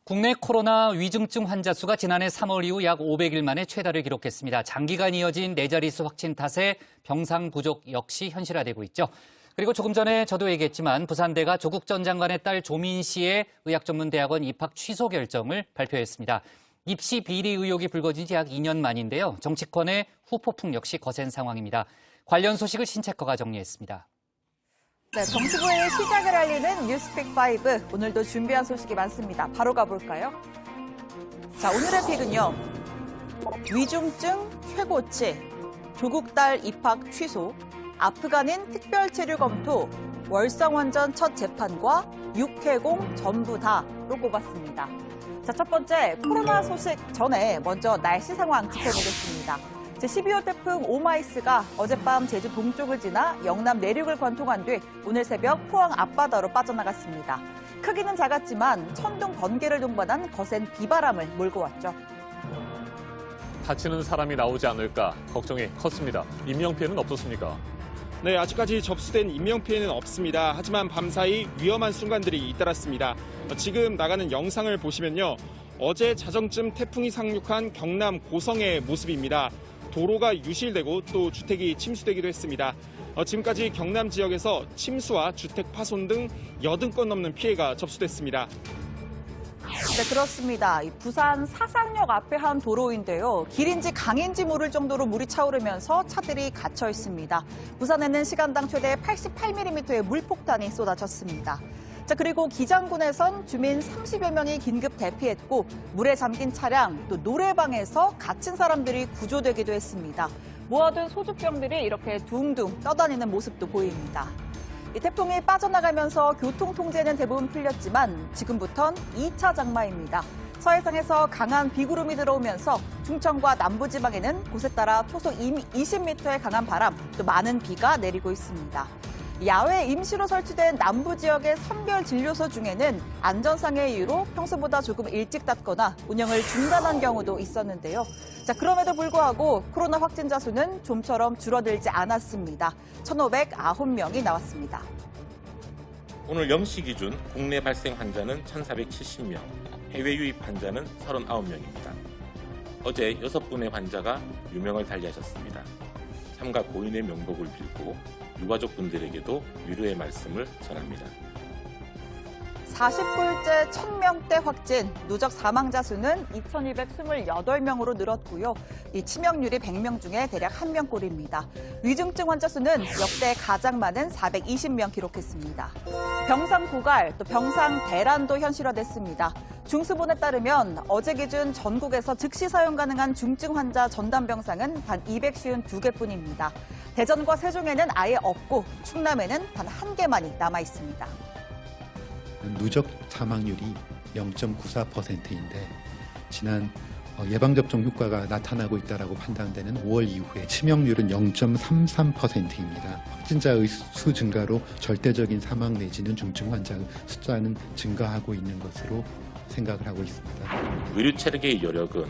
국내 코로나 위중증 환자 수가 지난해 3월 이후 약 500일 만에 최다를 기록했습니다. 장기간 이어진 네 자릿수 확진 탓에 병상 부족 역시 현실화되고 있죠. 그리고 조금 전에 저도 얘기했지만 부산대가 조국 전 장관의 딸 조민 씨의 의학전문대학원 입학 취소 결정을 발표했습니다. 입시 비리 의혹이 불거진 지 약 2년 만인데요. 정치권의 후폭풍 역시 거센 상황입니다. 관련 소식을 신체커가 정리했습니다. 네, 정치부의 시작을 알리는 뉴스픽5. 오늘도 준비한 소식이 많습니다. 바로 가볼까요? 자, 오늘의 픽은요. 위중증 최고치, 조국 딸 입학 취소, 아프간인 특별 체류 검토, 월성 원전 첫 재판과 육해공 전부 다로 꼽았습니다. 자, 첫 번째 코로나 소식 전에 먼저 날씨 상황 짚어보겠습니다. 제12호 태풍 오마이스가 어젯밤 제주 동쪽을 지나 영남 내륙을 관통한 뒤 오늘 새벽 포항 앞바다로 빠져나갔습니다. 크기는 작았지만 천둥 번개를 동반한 거센 비바람을 몰고 왔죠. 다치는 사람이 나오지 않을까 걱정이 컸습니다. 인명피해는 없었습니까? 네, 아직까지 접수된 인명피해는 없습니다. 하지만 밤사이 위험한 순간들이 잇따랐습니다. 지금 나가는 영상을 보시면요. 어제 자정쯤 태풍이 상륙한 경남 고성의 모습입니다. 도로가 유실되고 또 주택이 침수되기도 했습니다. 지금까지 경남 지역에서 침수와 주택 파손 등 80건 넘는 피해가 접수됐습니다. 네, 그렇습니다. 부산 사상역 앞에 한 도로인데요. 길인지 강인지 모를 정도로 물이 차오르면서 차들이 갇혀 있습니다. 부산에는 시간당 최대 88mm의 물폭탄이 쏟아졌습니다. 자, 그리고 기장군에선 주민 30여 명이 긴급 대피했고 물에 잠긴 차량, 또 노래방에서 갇힌 사람들이 구조되기도 했습니다. 모아둔 소주병들이 이렇게 둥둥 떠다니는 모습도 보입니다. 이 태풍이 빠져나가면서 교통 통제는 대부분 풀렸지만 지금부턴 2차 장마입니다. 서해상에서 강한 비구름이 들어오면서 충청과 남부지방에는 곳에 따라 초속 20m의 강한 바람, 또 많은 비가 내리고 있습니다. 야외 임시로 설치된 남부 지역의 선별 진료소 중에는 안전상의 이유로 평소보다 조금 일찍 닫거나 운영을 중단한 경우도 있었는데요. 자, 그럼에도 불구하고 코로나 확진자 수는 좀처럼 줄어들지 않았습니다. 1,509명이 나왔습니다. 오늘 0시 기준 국내 발생 환자는 1,470명, 해외 유입 환자는 39명입니다. 어제 6분의 환자가 유명을 달리하셨습니다. 삼가 고인의 명복을 빌고 유가족분들에게도 위로의 말씀을 전합니다. 40불째 1,000명대 확진, 누적 사망자 수는 2,228명으로 늘었고요. 이 치명률이 100명 중에 대략 1명꼴입니다. 위중증 환자 수는 역대 가장 많은 420명 기록했습니다. 병상 고갈, 또 병상 대란도 현실화됐습니다. 중수본에 따르면 어제 기준 전국에서 즉시 사용 가능한 중증 환자 전담 병상은 단 252개뿐입니다. 대전과 세종에는 아예 없고 충남에는 단 1개만이 남아 있습니다. 누적 사망률이 0.94%인데 지난 예방접종 효과가 나타나고 있다고 판단되는 5월 이후에 치명률은 0.33%입니다. 확진자의 수 증가로 절대적인 사망 내지는 중증 환자 숫자는 증가하고 있는 것으로 생각을 하고 있습니다. 의료 체력의 여력은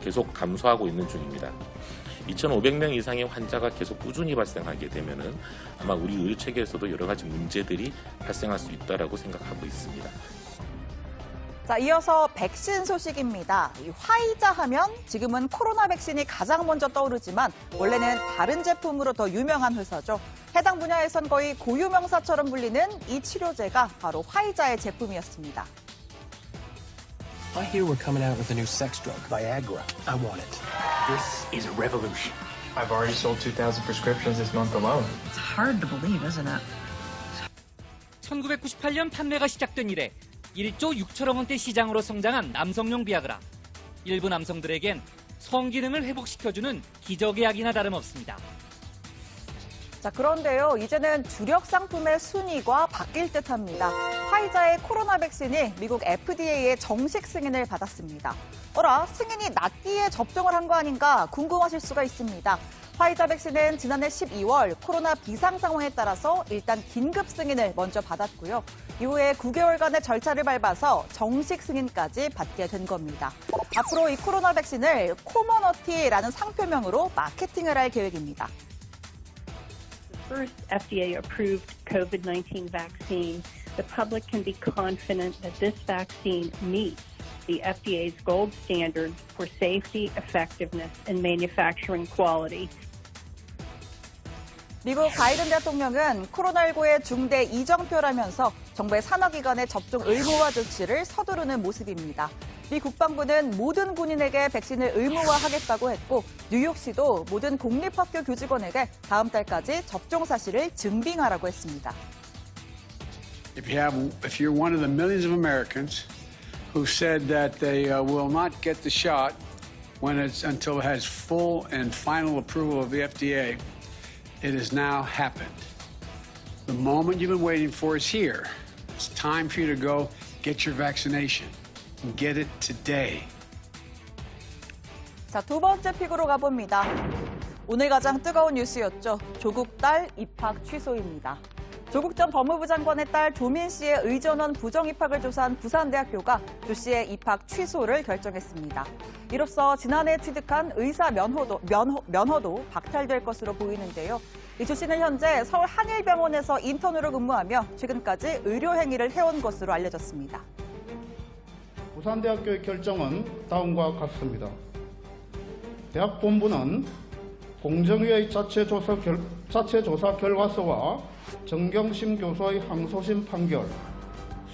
계속 감소하고 있는 중입니다. 2,500명 이상의 환자가 계속 꾸준히 발생하게 되면은 아마 우리 의료 체계에서도 여러 가지 문제들이 발생할 수 있다라고 생각하고 있습니다. 자, 이어서 백신 소식입니다. 이 화이자 하면 지금은 코로나 백신이 가장 먼저 떠오르지만 원래는 다른 제품으로 더 유명한 회사죠. 해당 분야에선 거의 고유명사처럼 불리는 이 치료제가 바로 화이자의 제품이었습니다. I hear we're coming out with a new sex drug, Viagra. I want it. This is a revolution. I've already sold 2,000 prescriptions this month alone. It's hard to believe, isn't it? 1998년 판매가 시작된 이래 1조 6천억 원대 시장으로 성장한 남성용 비아그라. 일부 남성들에겐 성기능을 회복시켜주는 기적의 약이나 다름없습니다. 자, 그런데요, 이제는 주력 상품의 순위가 바뀔 듯합니다. 화이자의 코로나 백신이 미국 FDA의 정식 승인을 받았습니다. 어라, 승인이 나띠에 접종을 한 거 아닌가 궁금하실 수가 있습니다. 화이자 백신은 지난해 12월 코로나 비상 상황에 따라서 일단 긴급 승인을 먼저 받았고요. 이후에 9개월간의 절차를 밟아서 정식 승인까지 받게 된 겁니다. 앞으로 이 코로나 백신을 코머너티라는 상표명으로 마케팅을 할 계획입니다. First FDA-approved COVID-19 vaccine, the public can be confident that this vaccine meets the FDA's gold standards for safety, effectiveness, and manufacturing quality. 미국 바이든 대통령은 코로나19의 중대 이정표라면서 정부의 산하기관의 접종 의무화 조치를 서두르는 모습입니다. 미 국방부는 모든 군인에게 백신을 의무화하겠다고 했고 뉴욕시도 모든 공립학교 교직원에게 다음 달까지 접종 사실을 증빙하라고 했습니다. If you're one of the millions of Americans who said that they will not get the shot until it has full and final approval of the FDA, it has now happened. The moment you've been waiting for is here. It's time for you to go get your vaccination and get it today. 자, 두 번째 픽으로 가봅니다. 오늘 가장 뜨거운 뉴스였죠. 조국 딸 입학 취소입니다. 조국 전 법무부 장관의 딸 조민 씨의 의전원 부정 입학을 조사한 부산대학교가 조 씨의 입학 취소를 결정했습니다. 이로써 지난해 취득한 의사 면허도 박탈될 것으로 보이는데요. 조 씨는 현재 서울 한일병원에서 인턴으로 근무하며 최근까지 의료 행위를 해온 것으로 알려졌습니다. 부산대학교의 결정은 다음과 같습니다. 대학 본부는 공정위의 자체 조사 결과서와 정경심 교수의 항소심 판결,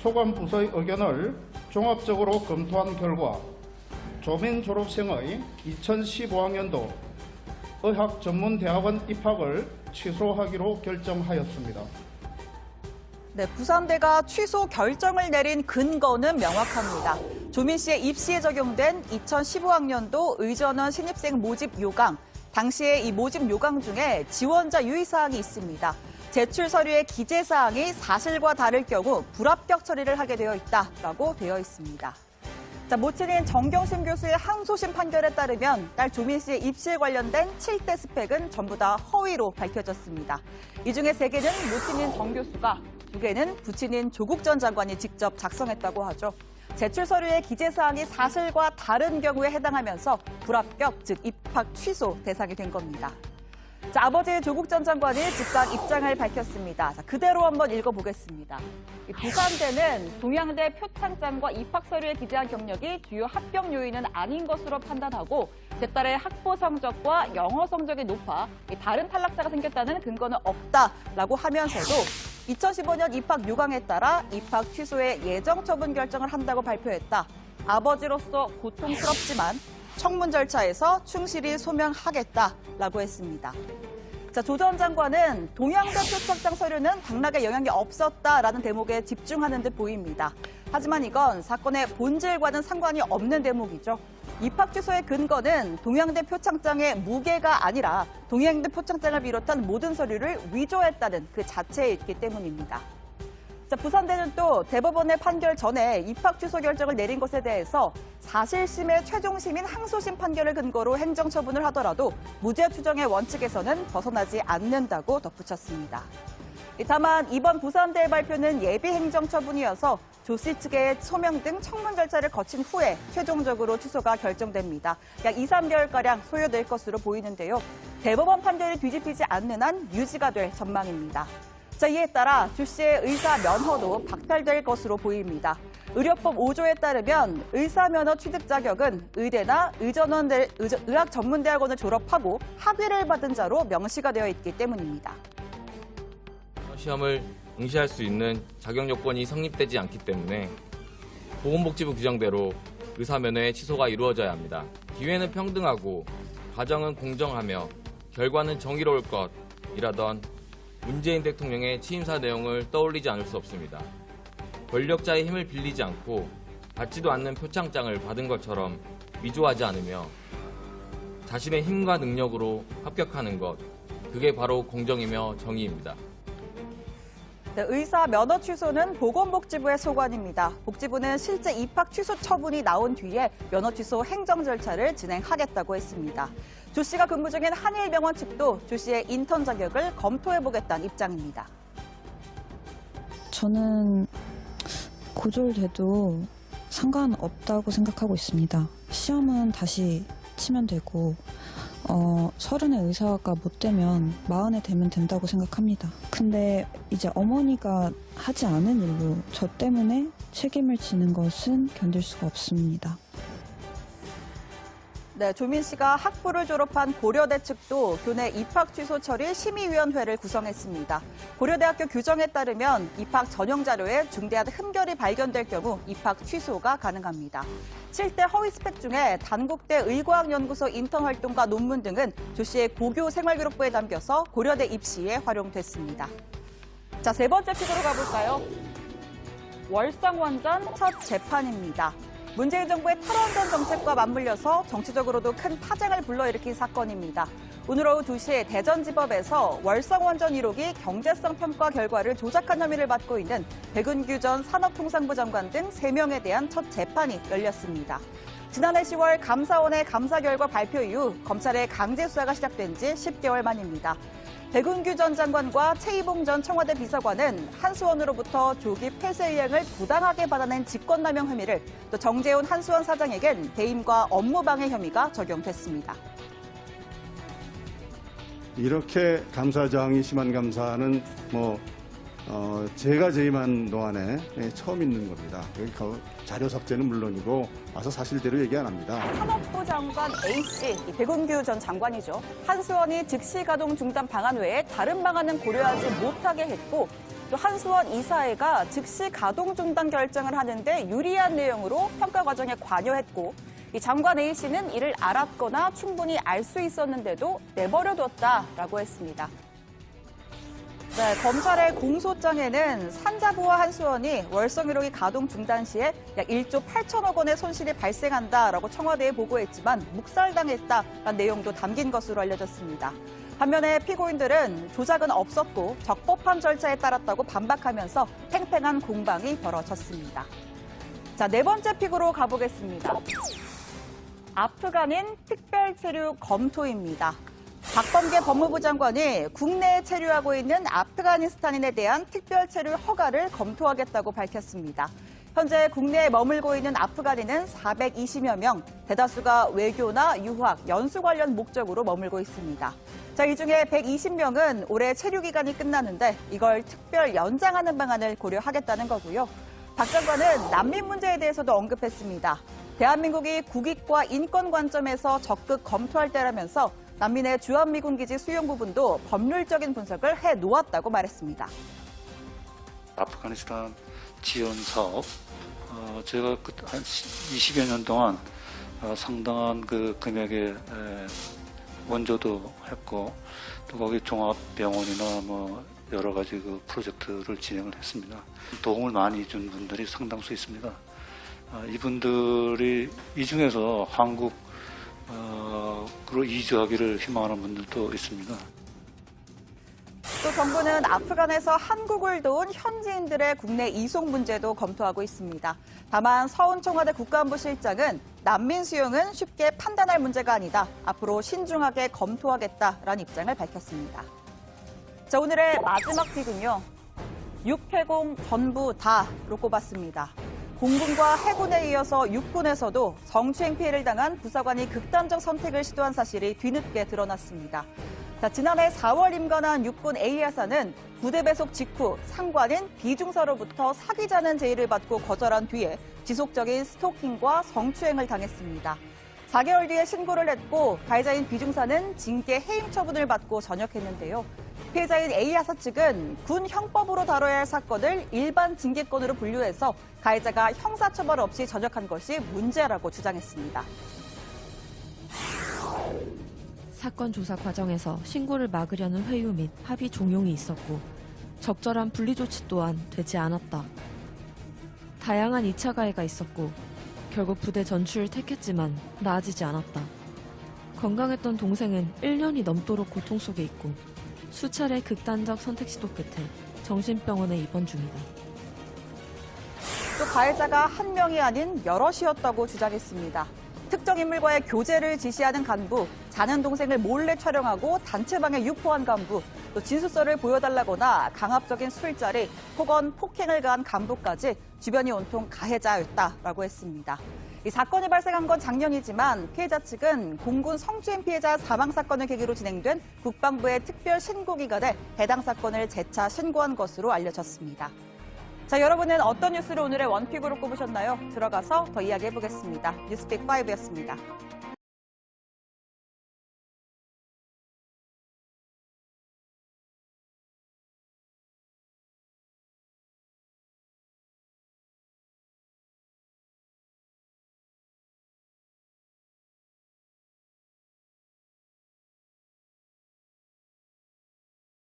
소관 부서의 의견을 종합적으로 검토한 결과 조민 졸업생의 2015학년도 의학전문대학원 입학을 취소하기로 결정하였습니다. 네, 부산대가 취소 결정을 내린 근거는 명확합니다. 조민 씨의 입시에 적용된 2015학년도 의전원 신입생 모집 요강, 당시에 이 모집 요강 중에 지원자 유의사항이 있습니다. 제출 서류의 기재사항이 사실과 다를 경우 불합격 처리를 하게 되어 있다라고 되어 있습니다. 자, 모친인 정경심 교수의 항소심 판결에 따르면 딸 조민 씨의 입시에 관련된 7대 스펙은 전부 다 허위로 밝혀졌습니다. 이 중에 3개는 모친인 정 교수가, 2개는 부친인 조국 전 장관이 직접 작성했다고 하죠. 제출 서류의 기재사항이 사실과 다른 경우에 해당하면서 불합격, 즉 입학 취소 대상이 된 겁니다. 자, 아버지 조국 전 장관이 즉각 입장을 밝혔습니다. 자, 그대로 한번 읽어보겠습니다. 부산대는 동양대 표창장과 입학 서류에 기재한 경력이 주요 합격 요인은 아닌 것으로 판단하고 제 딸의 학부 성적과 영어 성적이 높아 다른 탈락자가 생겼다는 근거는 없다라고 하면서도 2015년 입학 요강에 따라 입학 취소의 예정 처분 결정을 한다고 발표했다. 아버지로서 고통스럽지만 청문 절차에서 충실히 소명하겠다라고 했습니다. 자, 조 전 장관은 동양대 표창장 서류는 당락에 영향이 없었다라는 대목에 집중하는 듯 보입니다. 하지만 이건 사건의 본질과는 상관이 없는 대목이죠. 입학 취소의 근거는 동양대 표창장의 무게가 아니라 동양대 표창장을 비롯한 모든 서류를 위조했다는 그 자체에 있기 때문입니다. 자, 부산대는 또 대법원의 판결 전에 입학 취소 결정을 내린 것에 대해서 사실심의 최종심인 항소심 판결을 근거로 행정처분을 하더라도 무죄 추정의 원칙에서는 벗어나지 않는다고 덧붙였습니다. 다만 이번 부산대의 발표는 예비 행정처분이어서 조 씨 측의 소명 등 청문 절차를 거친 후에 최종적으로 취소가 결정됩니다. 약 2, 3개월가량 소요될 것으로 보이는데요. 대법원 판결이 뒤집히지 않는 한 유지가 될 전망입니다. 자, 이에 따라 조 씨의 의사 면허도 박탈될 것으로 보입니다. 의료법 5조에 따르면 의사 면허 취득 자격은 의대나 의학전문대학원을 졸업하고 학위를 받은 자로 명시가 되어 있기 때문입니다. 시험을 응시할 수 있는 자격 요건이 성립되지 않기 때문에 보건복지부 규정대로 의사 면허의 취소가 이루어져야 합니다. 기회는 평등하고 과정은 공정하며 결과는 정의로울 것이라던 문재인 대통령의 취임사 내용을 떠올리지 않을 수 없습니다. 권력자의 힘을 빌리지 않고 받지도 않는 표창장을 받은 것처럼 위조하지 않으며 자신의 힘과 능력으로 합격하는 것, 그게 바로 공정이며 정의입니다. 네, 의사 면허 취소는 보건복지부의 소관입니다. 복지부는 실제 입학 취소 처분이 나온 뒤에 면허 취소 행정 절차를 진행하겠다고 했습니다. 조 씨가 근무 중인 한일병원 측도 조 씨의 인턴 자격을 검토해보겠다는 입장입니다. 저는 고졸돼도 상관없다고 생각하고 있습니다. 시험은 다시 치면 되고 30에 의사가 못 되면 40에 되면 된다고 생각합니다. 근데 이제 어머니가 하지 않은 일로 저 때문에 책임을 지는 것은 견딜 수가 없습니다. 네, 조민 씨가 학부를 졸업한 고려대 측도 교내 입학 취소 처리 심의위원회를 구성했습니다. 고려대학교 규정에 따르면 입학 전형 자료에 중대한 흠결이 발견될 경우 입학 취소가 가능합니다. 7대 허위 스펙 중에 단국대 의과학연구소 인턴 활동과 논문 등은 조 씨의 고교 생활기록부에 담겨서 고려대 입시에 활용됐습니다. 자, 세 번째 픽으로 가볼까요? 월상원전 첫 재판입니다. 문재인 정부의 탈원전 정책과 맞물려서 정치적으로도 큰 파장을 불러일으킨 사건입니다. 오늘 오후 2시 대전지법에서 월성원전 1호기 경제성 평가 결과를 조작한 혐의를 받고 있는 백운규 전 산업통상부 장관 등 3명에 대한 첫 재판이 열렸습니다. 지난해 10월 감사원의 감사 결과 발표 이후 검찰의 강제 수사가 시작된 지 10개월 만입니다. 백운규 전 장관과 최이봉 전 청와대 비서관은 한수원으로부터 조기 폐쇄 의향을 부당하게 받아낸 직권남용 혐의를, 또 정재훈 한수원 사장에겐 배임과 업무방해 혐의가 적용됐습니다. 이렇게 감사장이 심한 감사는 제가 재임한 동안에 처음 있는 겁니다. 여기 자료 삭제는 물론이고 와서 사실대로 얘기 안 합니다. 산업부 장관 A씨, 백운규 전 장관이죠. 한수원이 즉시 가동 중단 방안 외에 다른 방안은 고려하지 못하게 했고, 또 한수원 이사회가 즉시 가동 중단 결정을 하는데 유리한 내용으로 평가 과정에 관여했고, 이 장관 A씨는 이를 알았거나 충분히 알 수 있었는데도 내버려뒀다라고 했습니다. 네, 검찰의 공소장에는 산자부와 한수원이 월성 1호기 가동 중단 시에 약 1조 8천억 원의 손실이 발생한다라고 청와대에 보고했지만 묵살당했다라는 내용도 담긴 것으로 알려졌습니다. 반면에 피고인들은 조작은 없었고 적법한 절차에 따랐다고 반박하면서 팽팽한 공방이 벌어졌습니다. 자, 네 번째 픽으로 가보겠습니다. 아프간인 특별 체류 검토입니다. 박범계 법무부 장관이 국내에 체류하고 있는 아프가니스탄인에 대한 특별 체류 허가를 검토하겠다고 밝혔습니다. 현재 국내에 머물고 있는 아프간인은 420여 명, 대다수가 외교나 유학, 연수 관련 목적으로 머물고 있습니다. 자, 이 중에 120명은 올해 체류 기간이 끝났는데 이걸 특별 연장하는 방안을 고려하겠다는 거고요. 박 장관은 난민 문제에 대해서도 언급했습니다. 대한민국이 국익과 인권 관점에서 적극 검토할 때라면서 난민의 주한미군 기지 수용 부분도 법률적인 분석을 해놓았다고 말했습니다. 아프가니스탄 지원 사업, 제가 한 20여 년 동안 상당한 그 금액의 원조도 했고, 또 거기 종합병원이나 여러 가지 그 프로젝트를 진행을 했습니다. 도움을 많이 준 분들이 상당수 있습니다. 이분들이 이 중에서 한국으로 이주하기를 희망하는 분들도 있습니다. 또 정부는 아프간에서 한국을 도운 현지인들의 국내 이송 문제도 검토하고 있습니다. 다만 서훈 청와대 국가안보실장은 난민 수용은 쉽게 판단할 문제가 아니다. 앞으로 신중하게 검토하겠다라는 입장을 밝혔습니다. 자, 오늘의 마지막 픽은요. 육해공 전부 다로 꼽았습니다. 공군과 해군에 이어서 육군에서도 성추행 피해를 당한 부사관이 극단적 선택을 시도한 사실이 뒤늦게 드러났습니다. 자, 지난해 4월 임관한 육군 A야사는 부대 배속 직후 상관인 B중사로부터 사귀자는 제의를 받고 거절한 뒤에 지속적인 스토킹과 성추행을 당했습니다. 4개월 뒤에 신고를 했고 가해자인 B중사는 징계 해임 처분을 받고 전역했는데요. 피해자인 A야사 측은 군 형법으로 다뤄야 할 사건을 일반 징계권으로 분류해서 가해자가 형사처벌 없이 전역한 것이 문제라고 주장했습니다. 사건 조사 과정에서 신고를 막으려는 회유 및 합의 종용이 있었고 적절한 분리 조치 또한 되지 않았다. 다양한 2차 가해가 있었고 결국 부대 전출을 택했지만 나아지지 않았다. 건강했던 동생은 1년이 넘도록 고통 속에 있고 수차례 극단적 선택 시도 끝에 정신병원에 입원 중이다. 또 가해자가 한 명이 아닌 여럿이었다고 주장했습니다. 특정 인물과의 교제를 지시하는 간부, 자는 동생을 몰래 촬영하고 단체방에 유포한 간부, 또 진술서를 보여달라거나 강압적인 술자리 혹은 폭행을 가한 간부까지 주변이 온통 가해자였다라고 했습니다. 이 사건이 발생한 건 작년이지만 피해자 측은 공군 성추행 피해자 사망 사건을 계기로 진행된 국방부의 특별 신고기관에 해당 사건을 재차 신고한 것으로 알려졌습니다. 자, 여러분은 어떤 뉴스를 오늘의 원픽으로 꼽으셨나요? 들어가서 더 이야기해보겠습니다. 뉴스픽5였습니다.